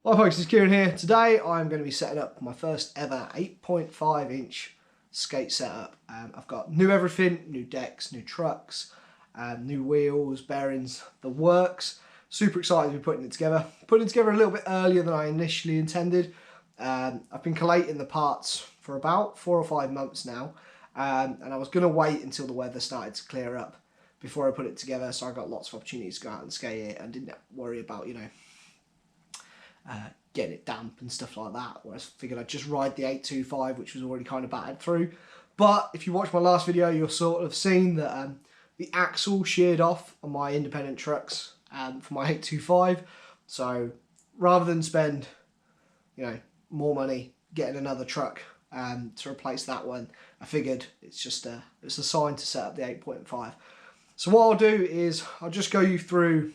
Hi folks, it's Kieran here. Today I'm going to be setting up my first ever 8.5 inch skate setup. I've got new everything, new decks, new trucks, new wheels, bearings, the works. Super excited to be putting it together. Putting it together a little bit earlier than I initially intended. I've been collating the parts for about 4 or 5 months now, and I was going to wait until the weather started to clear up before I put it together, so I got lots of opportunities to go out and skate it and didn't worry about, getting it damp and stuff like that, whereas I figured I'd just ride the 825, which was already kind of battered through. But if you watch my last video, you'll sort of seen that the Accel sheared off on my independent trucks for my 825. So rather than spend more money getting another truck to replace that one, I figured it's a sign to set up the 8.5. So what I'll do is I'll just go you through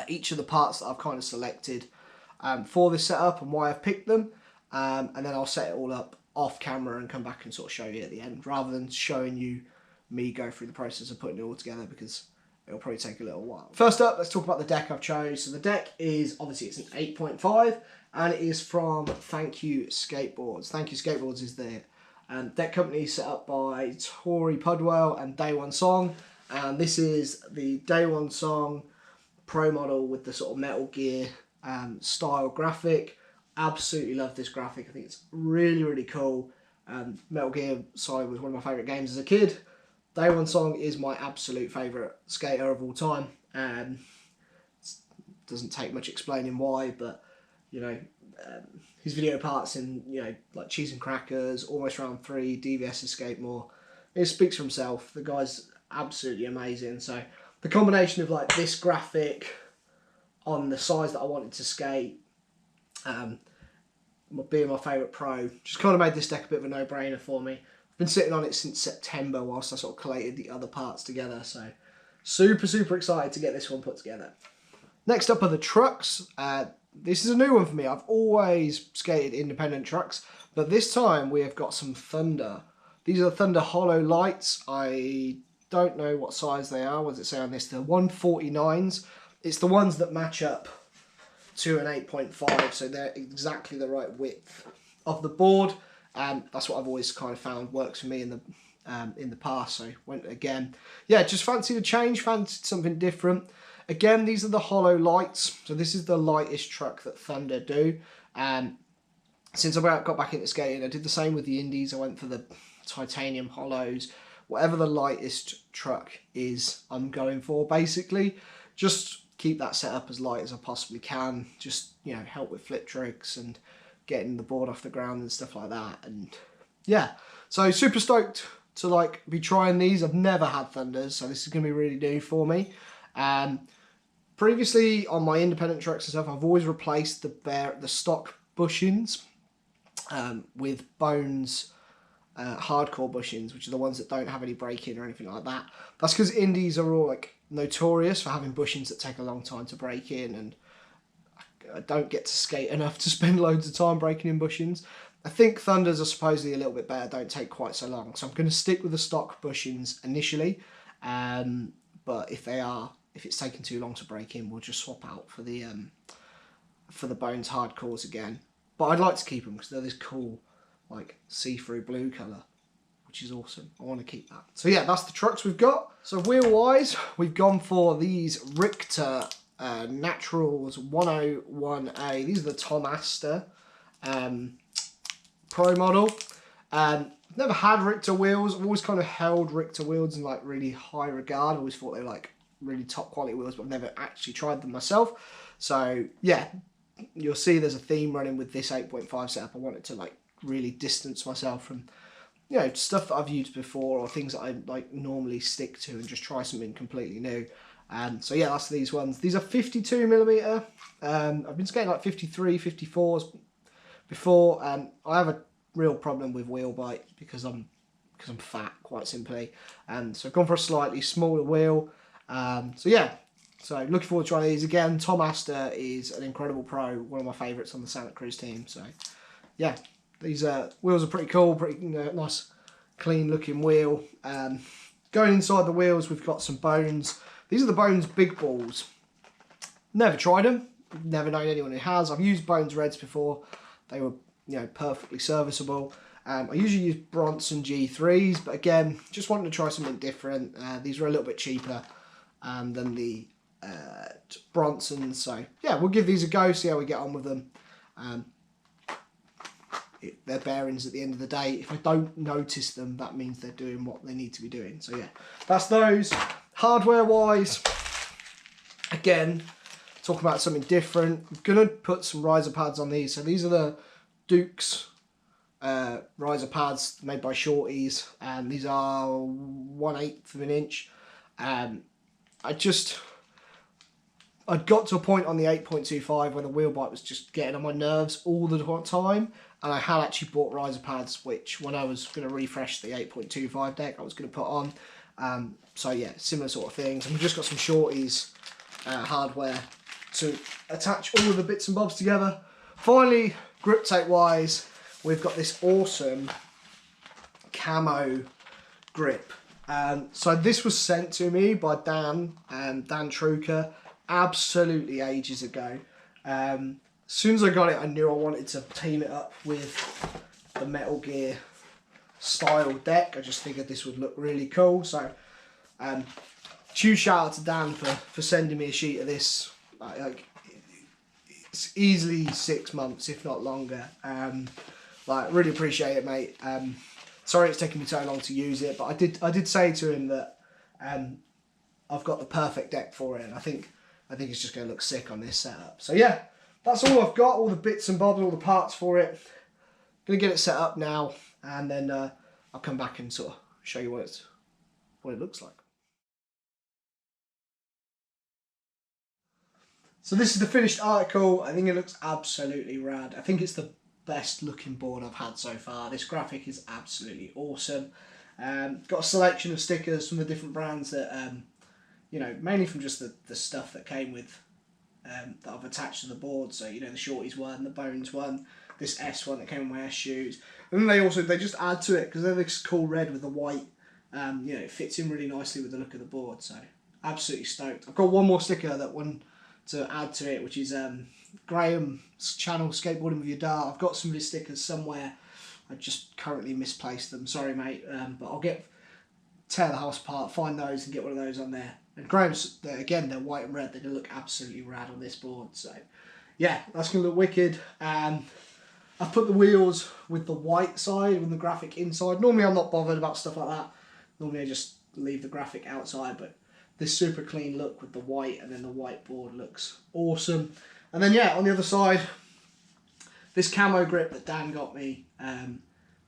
each of the parts that I've kind of selected for this setup and why I've picked them, and then I'll set it all up off camera and come back and sort of show you at the end, rather than showing you me go through the process of putting it all together, because it'll probably take a little while. First up, let's talk about the deck I've chose. So the deck is, obviously it's an 8.5, and it is from Thank You Skateboards. Thank You Skateboards is the deck company set up by Tori Pudwell and Daewon Song, and this is the Daewon Song Pro model with the sort of Metal Gear style graphic. Absolutely love this graphic. I think it's really, really cool. Metal Gear Solid was one of my favourite games as a kid. Daewon Song is my absolute favourite skater of all time. Doesn't take much explaining why, but his video parts in like Cheese and Crackers, Almost Round 3, DVS Escape More, it speaks for himself. The guy's absolutely amazing. So the combination of like this graphic on the size that I wanted to skate, being my favourite pro, just kind of made this deck a bit of a no-brainer for me. I've been sitting on it since September whilst I sort of collated the other parts together, so super, super excited to get this one put together. Next up are the trucks. This is a new one for me. I've always skated independent trucks, but this time we have got some Thunder. These are the Thunder Hollow Lights. I don't know what size they are. What does it say on this? They're 149s. It's the ones that match up to an 8.5, so they're exactly the right width of the board. That's what I've always kind of found works for me in the past. So went again. Yeah, just fancied a change, fancied something different. Again, these are the Hollow Lights. So this is the lightest truck that Thunder do. Since I got back into skating, I did the same with the Indies. I went for the titanium hollows. Whatever the lightest truck is, I'm going for basically. Just keep that set up as light as I possibly can. Just, help with flip tricks and getting the board off the ground and stuff like that. And yeah, so super stoked to be trying these. I've never had Thunders, so this is going to be really new for me. Previously on my independent trucks and stuff, I've always replaced the stock bushings with Bones hardcore bushings, which are the ones that don't have any braking or anything like that. That's because Indies are all notorious for having bushings that take a long time to break in, and I don't get to skate enough to spend loads of time breaking in bushings. I think Thunders are supposedly a little bit better, don't take quite so long, so I'm going to stick with the stock bushings initially, but if it's taking too long to break in, we'll just swap out for the Bones hardcores again. But I'd like to keep them because they're this cool see-through blue colour, which is awesome. I want to keep that. So yeah, that's the trucks we've got. So wheel-wise, we've gone for these Ricta Naturals 101A. These are the Tom Asta Pro model. I've never had Ricta wheels. I've always kind of held Ricta wheels in really high regard. I always thought they were really top quality wheels, but I've never actually tried them myself. So yeah, you'll see there's a theme running with this 8.5 setup. I wanted to really distance myself from stuff that I've used before or things that I normally stick to, and just try something completely new. So yeah, that's these ones. These are 52mm. I've been skating 53, 54s before. I have a real problem with wheel bite because I'm fat, quite simply, and so I've gone for a slightly smaller wheel. So yeah, so looking forward to trying these again. Tom Asta is an incredible pro, one of my favourites on the Santa Cruz team. So yeah, these wheels are pretty cool, pretty nice, clean looking wheel. Going inside the wheels, we've got some Bones. These are the Bones big balls. Never tried them. never known anyone who has. I've used Bones Reds before. They were, you know, perfectly serviceable. I usually use Bronson G3s, but again, just wanting to try something different. These are a little bit cheaper than the Bronsons, so yeah, we'll give these a go, see how we get on with them. They're bearings at the end of the day. If I don't notice them, that means they're doing what they need to be doing. So yeah, that's those. Hardware wise, again, talking about something different. I'm gonna put some riser pads on these. So these are the Duke's riser pads made by Shorties, and these are 1/8 of an inch. I'd got to a point on the 8.25 where the wheel bite was just getting on my nerves all the time, and I had actually bought riser pads, which when I was going to refresh the 8.25 deck, I was going to put on. So yeah, similar sort of things. And we've just got some Shorties hardware to attach all of the bits and bobs together. Finally, grip tape wise, we've got this awesome Camo Grip. So this was sent to me by Dan Truker, absolutely ages ago. As soon as I got it, I knew I wanted to team it up with the Metal Gear style deck. I just figured this would look really cool. So huge shout out to Dan for sending me a sheet of this. Like, it's easily 6 months, if not longer. Like, really appreciate it, mate. Sorry it's taken me so long to use it, but I did say to him that I've got the perfect deck for it, and I think it's just going to look sick on this setup. So yeah, that's all I've got, all the bits and bobs, all the parts for it. Going to get it set up now, and then I'll come back and sort of show you what it looks like. So this is the finished article. I think it looks absolutely rad. I think it's the best looking board I've had so far. This graphic is absolutely awesome. Got a selection of stickers from the different brands that, you know, mainly from just the stuff that came with, that I've attached to the board. So, you know, the Shorties one, the Bones one, this S one that came with my S shoes. And then they just add to it because they're this cool red with the white. You know, it fits in really nicely with the look of the board. So, absolutely stoked. I've got one more sticker that one to add to it, which is Graham's channel, Skateboarding with Your Dart. I've got some of his stickers somewhere. I just currently misplaced them. Sorry, mate. But I'll tear the house apart, find those, and get one of those on there. And Graham's, again, they're white and red. They're going to look absolutely rad on this board. So, yeah, that's going to look wicked. I've put the wheels with the white side, with the graphic inside. Normally, I'm not bothered about stuff like that. Normally, I just leave the graphic outside, but this super clean look with the white, and then the white board looks awesome. And then yeah, on the other side, this Camo Grip that Dan got me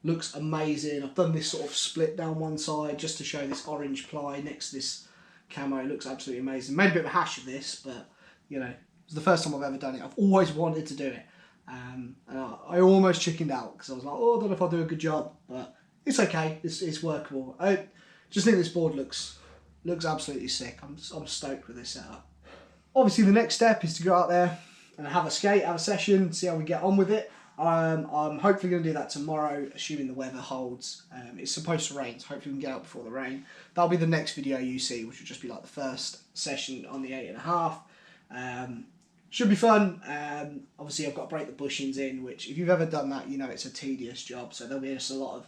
looks amazing. I've done this sort of split down one side just to show this orange ply next to this camo. It looks absolutely amazing. Made a bit of a hash of this, but you know, it's the first time I've ever done it. I've always wanted to do it. And I almost chickened out because I was like, oh, I don't know if I'll do a good job, but it's okay. It's workable. I just think this board looks absolutely sick. I'm stoked with this setup. Obviously, the next step is to go out there and have a skate, have a session, see how we get on with it. I'm hopefully going to do that tomorrow, assuming the weather holds. It's supposed to rain, so hopefully we can get out before the rain. That'll be the next video you see, which will just be like the first session on the 8.5. Should be fun. Obviously, I've got to break the bushings in, which if you've ever done that, you know it's a tedious job. So there'll be just a lot of,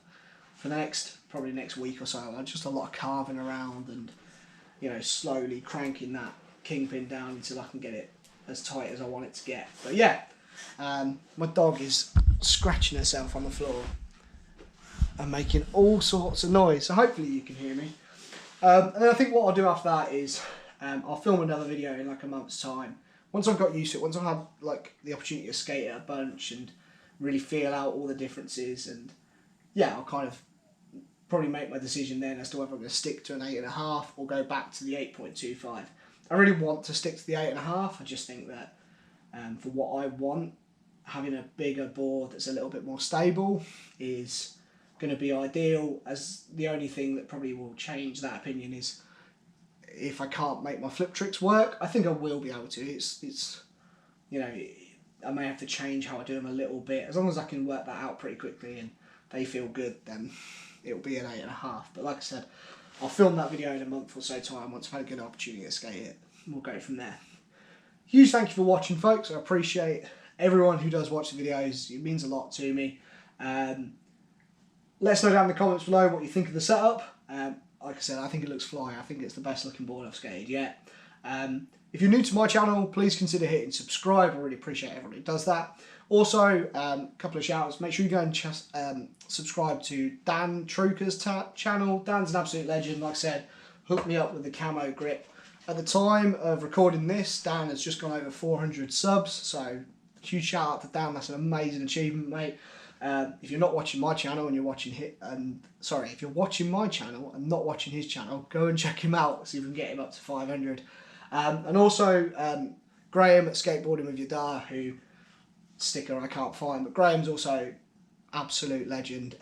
for the probably next week or so, just a lot of carving around and, you know, slowly cranking that kingpin down until I can get it as tight as I want it to get. But yeah, my dog is scratching herself on the floor and making all sorts of noise, so hopefully you can hear me. And then I think what I'll do after that is I'll film another video in like a month's time. Once I've got used to it, once I've had like the opportunity to skate at a bunch and really feel out all the differences, and yeah, I'll kind of probably make my decision then as to whether I'm going to stick to an 8.5 or go back to the 8.25. I really want to stick to the 8.5. I just think that for what I want, having a bigger board that's a little bit more stable is going to be ideal. As the only thing that probably will change that opinion is if I can't make my flip tricks work. I think I will be able to. It's you know, I may have to change how I do them a little bit. As long as I can work that out pretty quickly and they feel good, then it'll be an 8.5. But like I said, I'll film that video in a month or so time once I've had a good opportunity to skate it. We'll go from there. huge thank you for watching, folks. I appreciate everyone who does watch the videos. It means a lot to me. Let us know down in the comments below what you think of the setup. Like I said, I think it looks fly. I think it's the best looking board I've skated yet. If you're new to my channel, please consider hitting subscribe. I really appreciate everyone who does that. Also, a couple of shout outs. Make sure you go and subscribe to Dan Truker's channel. Dan's an absolute legend. Like I said, hooked me up with the Camo Grip. At the time of recording this, Dan has just gone over 400 subs. So, huge shout out to Dan. That's an amazing achievement, mate. If you're not watching my channel and you're watching if you're watching my channel and not watching his channel, go and check him out. See if we can get him up to 500. And also Graham at Skateboarding with Your Da, who sticker I can't find, but Graham's also absolute legend.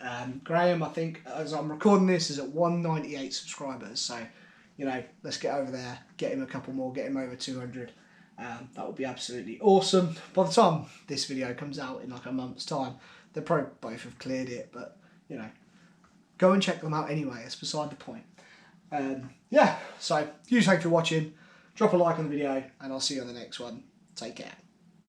Graham, I think as I'm recording this, is at 198 subscribers. So, you know, let's get over there, get him a couple more, get him over 200. That would be absolutely awesome. By the time this video comes out in like a month's time, they probably both have cleared it, but you know, go and check them out anyway. It's beside the point. Yeah, so huge thanks for watching. Drop a like on the video, and I'll see you on the next one. Take care.